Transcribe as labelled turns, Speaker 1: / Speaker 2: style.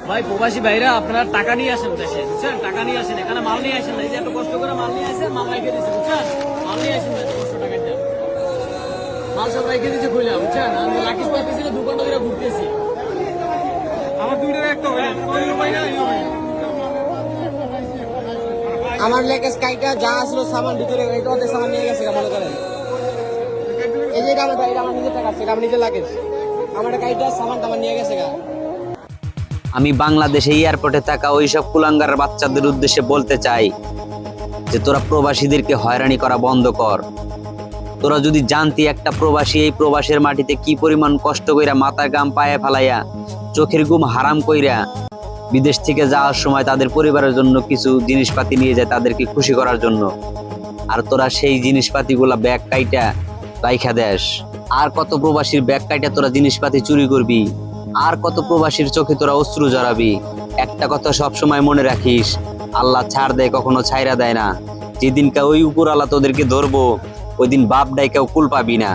Speaker 1: ভাই প্রবাসী ভাইরা আপনারা টাকা নিয়ে আসেন দেশে, বুঝছেন? টাকা নিয়ে আসেন, এখানে মাল নিয়ে আসেন না। এই যে এত কষ্ট করে মাল নিয়ে আসেন, মাল রেখে দিচ্ছে, বুঝছেন? মাল নিয়ে আসেন না, এত কষ্ট টাকা দিয়ে মাল সব রেখে দিচ্ছে খুলে, বুঝছেন? আমি লাকিস পাইতেছি না, 2 ঘন্টা ধরে ঘুরতেছি। আমার 2 টাকা একটা হয়ে
Speaker 2: আমার লেগে কাইটা যা আসলো সামান ভিতরে এটা ওদের সামান নিয়ে গেছে মনে করেন। এই যে এটা আমার নিজের টাকা, সেটা আমার নিজের লাগেজ। আমার কাইটা সামান টামান নিয়ে গেছে গা।
Speaker 3: আমি বাংলাদেশে এয়ারপোর্টে থাকা ওইসব কুলাঙ্গার বাচ্চাদের উদ্দেশ্যে বলতে চাই যে তোরা প্রবাসীদেরকে হয়রানি করা বন্ধ কর। তোরা যদি জানতি একটা প্রবাসী এই প্রবাসের মাটিতে কি পরিমাণ কষ্ট কইরা মাথার গাম পায়ে ফালাইয়া চোখের ঘুম হারাম কইরা বিদেশ থেকে যাওয়ার সময় তাদের পরিবারের জন্য কিছু জিনিসপাতি নিয়ে যায় তাদেরকে খুশি করার জন্য, আর তোরা সেই জিনিসপাতিগুলা ব্যাগ কাইটা রাইখা দেস। আর কত প্রবাসীর ব্যাগ কাইটা তোরা জিনিসপাতি চুরি করবি, আর কত প্রবাসীর চোখে তোরা অশ্রু জড়াবি। একটা কথা সব সময় মনে রাখিস, আল্লাহ ছাড় দেয় কখনো ছাইরা দেয় না। যেদিনকে ওই উপর আল্লাহ তোদেরকে ধরবো ওই দিন বাপ ডাইকাও কুল পাবি না।